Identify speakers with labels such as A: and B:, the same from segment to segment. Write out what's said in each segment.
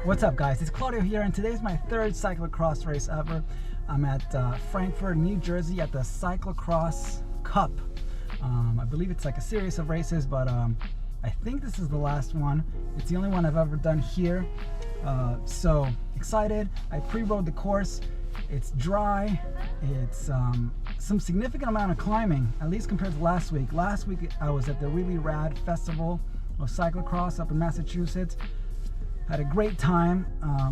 A: What's up, guys? It's Claudio here, and today's my third cyclocross race ever. I'm at Frankfort, New Jersey at the Cyclocross Cup. I believe it's like a series of races, but I think this is the last one. It's the only one I've ever done here. So excited. I pre-rode the course. It's dry. It's some significant amount of climbing, at least compared to last week. Last week I was at the really rad festival of cyclocross up in Massachusetts. Had a great time.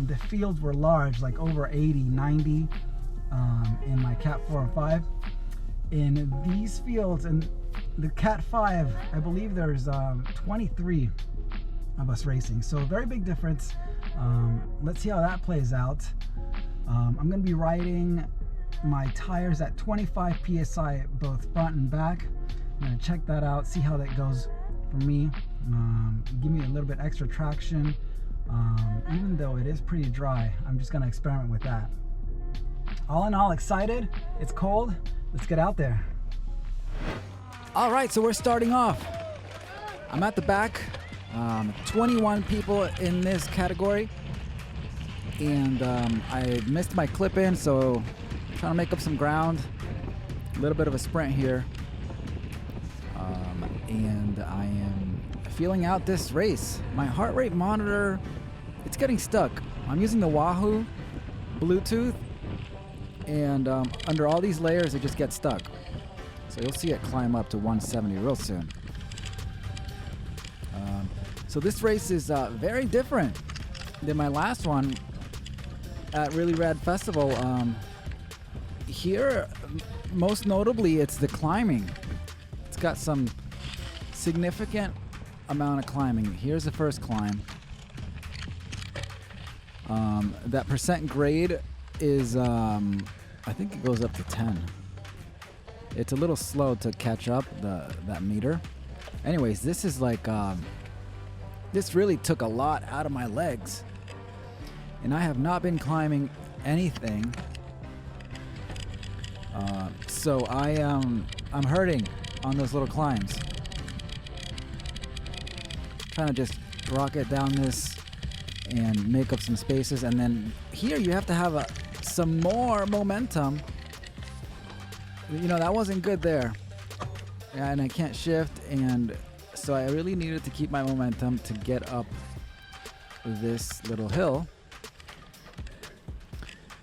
A: The fields were large, like over 80, 90 in my Cat 4 and 5. In these fields, in the Cat 5, I believe there's 23 of us racing. So a very big difference. Let's see how that plays out. I'm going to be riding my tires at 25 PSI, both front and back. I'm going to check that out, see how that goes for me. Give me a little bit extra traction. Even though it is pretty dry, I'm just gonna experiment with that. All in all, excited. It's cold. Let's get out there. All right, so we're starting off. I'm at the back. 21 people in this category, and I missed my clip in, so I'm trying to make up some ground. A little bit of a sprint here, and I am feeling out this race. My heart rate monitor, it's getting stuck. I'm using the Wahoo Bluetooth, and under all these layers it just gets stuck. So you'll see it climb up to 170 real soon. So this race is very different than my last one at Really Rad Festival. Here, most notably, it's the climbing. It's got some significant amount of climbing. Here's the first climb. That percent grade is I think it goes up to 10. It's a little slow to catch up that meter. Anyways, this is like this really took a lot out of my legs, and I have not been climbing anything, so I'm hurting on those little climbs. Trying to just rocket down this and make up some spaces, and then here you have to have some more momentum. You know, that wasn't good there, and I can't shift, and so I really needed to keep my momentum to get up this little hill.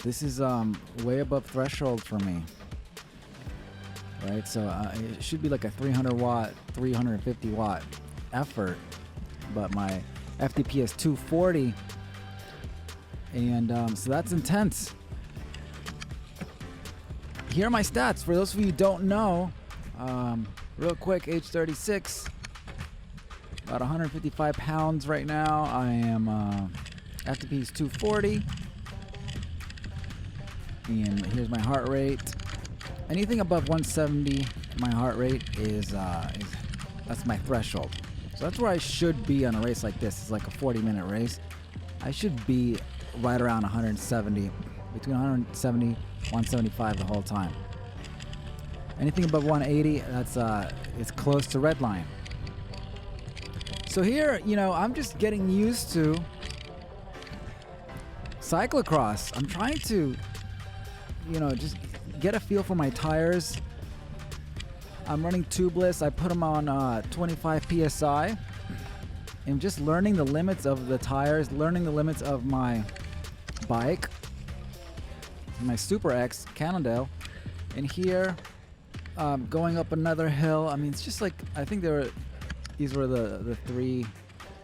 A: This is way above threshold for me, right? So it should be like a 300 watt, 350 watt effort, but my FTP is 240, and so that's intense. Here are my stats for those of you who don't know. Real quick, age 36, about 155 pounds right now. I am FTP is 240, and here's my heart rate. Anything above 170, my heart rate is that's my threshold. So that's where I should be on a race like this. It's like a 40-minute race. I should be right around 170, between 170 and 175 the whole time. Anything above 180, that's it's close to red line. So here, you know, I'm just getting used to cyclocross. I'm trying to, you know, just get a feel for my tires. I'm running tubeless. I put them on 25 PSI. I'm just learning the limits of the tires, learning the limits of my bike, my Super X Cannondale. And here, going up another hill. I mean, it's just like, I think these were the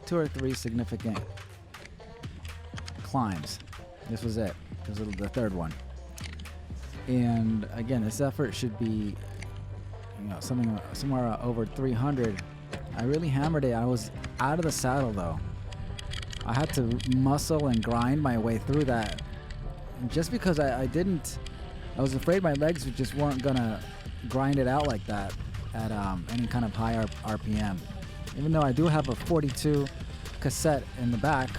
A: two or three significant climbs. This was it. This was the third one. And again, this effort should be, you know, somewhere over 300. I really hammered it. I was out of the saddle though. I had to muscle and grind my way through that. And just because I was afraid my legs just weren't gonna grind it out like that at any kind of high RPM. Even though I do have a 42 cassette in the back,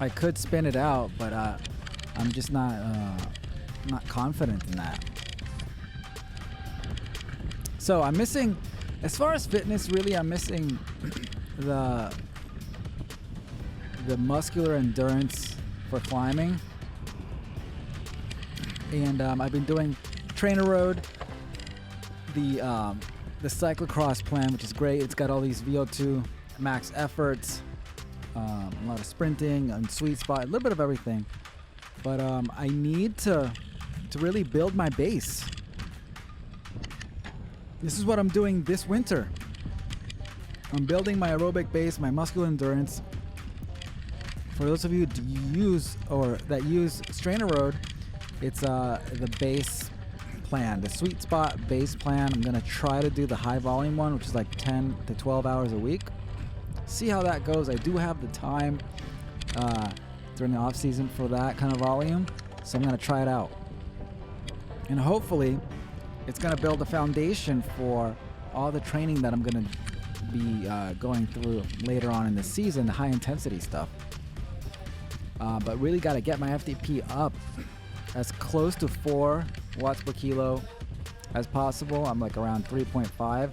A: I could spin it out, but I'm just not confident in that. So I'm missing, as far as fitness, really, I'm missing the the muscular endurance for climbing. And I've been doing Trainer Road, the cyclocross plan, which is great. It's got all these VO2 max efforts, a lot of sprinting and sweet spot, a little bit of everything. But I need to really build my base. This is what I'm doing this winter. I'm building my aerobic base, my muscular endurance. For those of you that use Trainer Road, it's the base plan, the sweet spot base plan. I'm gonna try to do the high volume one, which is like 10 to 12 hours a week. See how that goes. I do have the time during the off season for that kind of volume, so I'm gonna try it out. And hopefully it's gonna build a foundation for all the training that I'm gonna be going through later on in the season, the high intensity stuff. But really gotta get my FTP up as close to 4 watts per kilo as possible. I'm like around 3.5.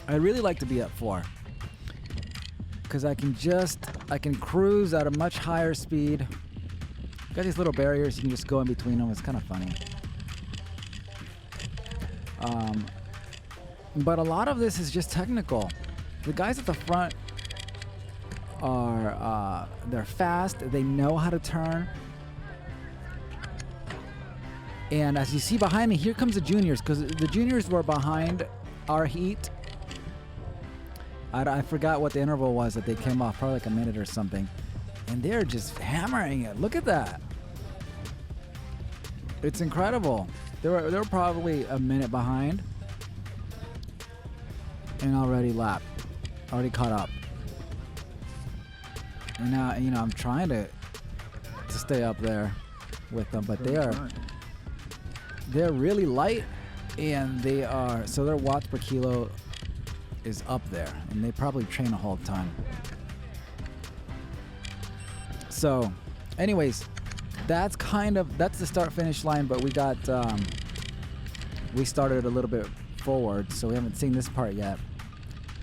A: I really like to be at 4 because I can cruise at a much higher speed. Got these little barriers, you can just go in between them. It's kind of funny. But a lot of this is just technical. The guys at the front are they're fast, they know how to turn. And as you see behind me, here comes the juniors, because the juniors were behind our heat. I forgot what the interval was that they came off, probably like a minute or something. And they're just hammering it. Look at that. It's incredible. They were probably a minute behind. And already caught up. And now, you know, I'm trying to stay up there with them, but they're really light, and so their watts per kilo is up there, and they probably train a whole ton. So anyways, that's the start finish line, but we started a little bit forward, so we haven't seen this part yet.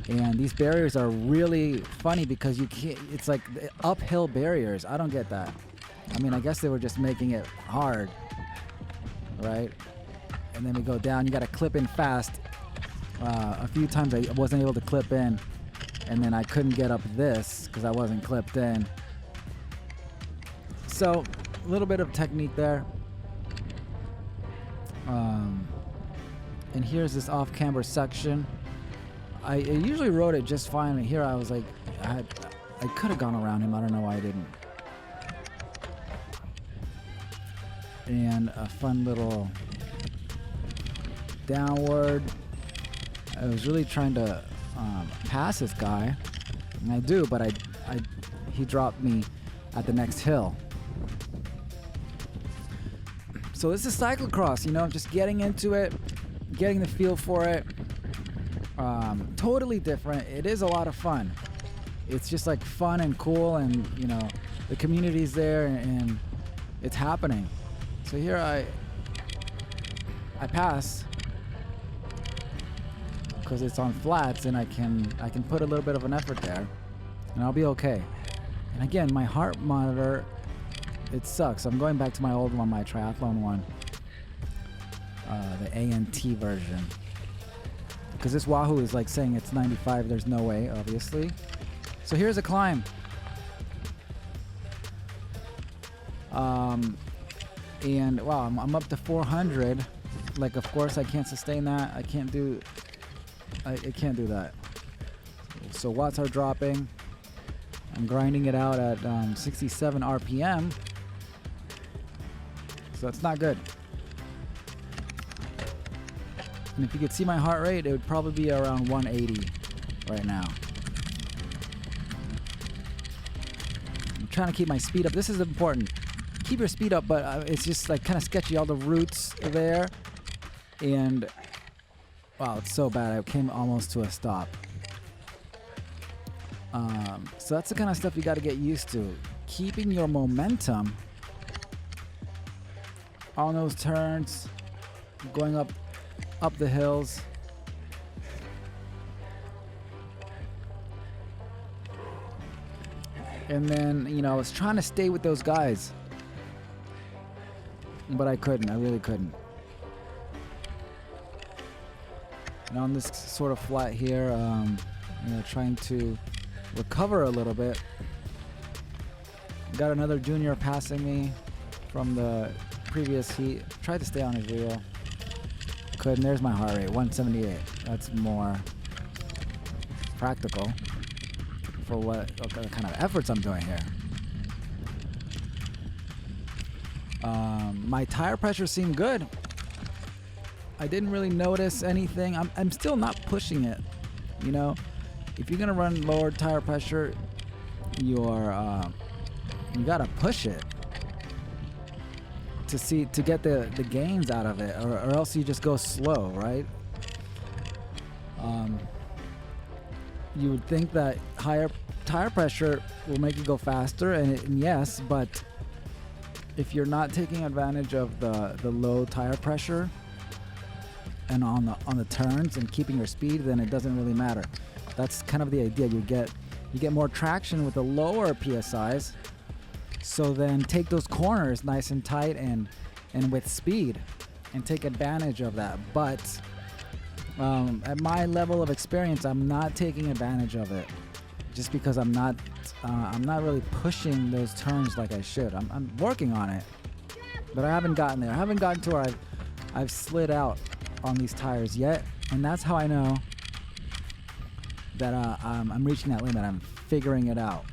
A: And these barriers are really funny because you can't, it's like uphill barriers. I don't get that. I mean, I guess they were just making it hard, right? And then we go down, you gotta clip in fast. A few times I wasn't able to clip in, and then I couldn't get up this because I wasn't clipped in. So a little bit of technique there. And here's this off-camber section. I usually rode it just fine, and here I was like, I could have gone around him. I don't know why I didn't. And a fun little downward. I was really trying to pass this guy, and I do, but he dropped me at the next hill. So this is cyclocross, you know, just getting into it, getting the feel for it. Totally different. It is a lot of fun. It's just like fun and cool, and you know, the community's there, and it's happening. So here I pass because it's on flats, and I can put a little bit of an effort there, and I'll be okay. And again, my heart monitor, it sucks. I'm going back to my old one, my triathlon one, the ANT version. Because this Wahoo is like saying it's 95. There's no way, obviously. So here's a climb. And wow, I'm up to 400. Like, of course I can't sustain that. I can't do that. So watts are dropping. I'm grinding it out at 67 RPM. So it's not good. And if you could see my heart rate, it would probably be around 180 right now. I'm trying to keep my speed up. This is important. Keep your speed up, but it's just like kind of sketchy. All the roots there. And wow, it's so bad. I came almost to a stop. So that's the kind of stuff you got to get used to. Keeping your momentum on those turns, going up the hills. And then, you know, I was trying to stay with those guys, but I couldn't. I really couldn't. And on this sort of flat here, you know, trying to recover a little bit. Got another junior passing me from the previous heat. Tried to stay on his wheel. Couldn't. There's my heart rate, 178. That's more practical for what kind of efforts I'm doing here. My tire pressure seemed good. I didn't really notice anything. I'm still not pushing it. You know, if you're gonna run lower tire pressure, you gotta push it to get the gains out of it, or else you just go slow, right? You would think that higher tire pressure will make you go faster, and yes, but if you're not taking advantage of the low tire pressure and on the turns and keeping your speed, then it doesn't really matter. That's kind of the idea. You get more traction with the lower PSIs, so then take those corners nice and tight and with speed and take advantage of that. But at my level of experience, I'm not taking advantage of it just because I'm not really pushing those turns like I should. I'm working on it, but I haven't gotten there. I haven't gotten to where I've slid out on these tires yet, and that's how I know that I'm reaching that limit. I'm figuring it out.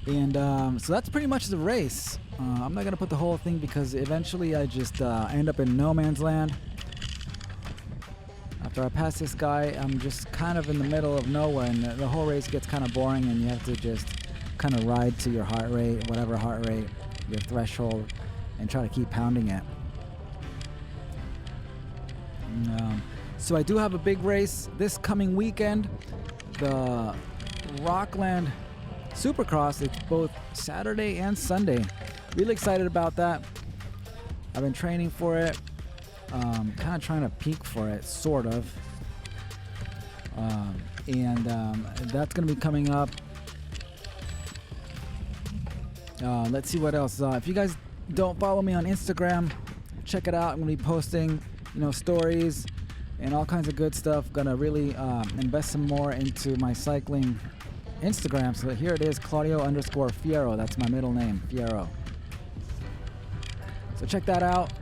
A: And so that's pretty much the race. I'm not gonna put the whole thing because eventually I just end up in no man's land. After I pass this guy, I'm just kind of in the middle of nowhere, and the whole race gets kind of boring, and you have to just kind of ride to your heart rate, whatever heart rate, your threshold, and try to keep pounding it. So I do have a big race this coming weekend, the Rockland Supercross. It's both Saturday and Sunday. Really excited about that. I've been training for it, kind of trying to peak for it, sort of. And that's going to be coming up. Let's see what else. If you guys don't follow me on Instagram, check it out. I'm going to be posting, you know, stories and all kinds of good stuff. Gonna really invest some more into my cycling Instagram. So here it is, Claudio_Fierro. That's my middle name, Fierro. So check that out.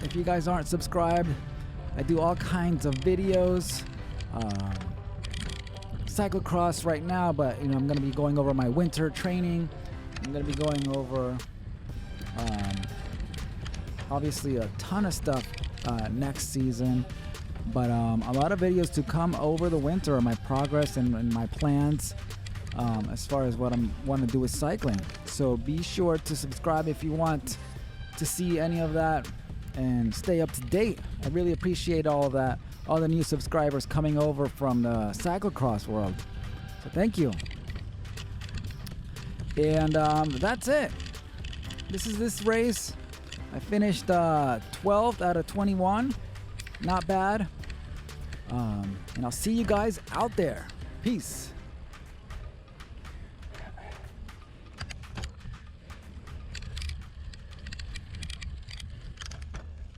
A: If you guys aren't subscribed, I do all kinds of videos. Cyclocross right now, but you know, I'm gonna be going over my winter training. I'm gonna be going over obviously a ton of stuff next season, but a lot of videos to come over the winter on my progress and my plans as far as what I want to do with cycling. So be sure to subscribe if you want to see any of that and stay up to date. I really appreciate all of that, all the new subscribers coming over from the cyclocross world. So thank you. And that's it. This is this race. I finished 12th out of 21. Not bad. And I'll see you guys out there. Peace.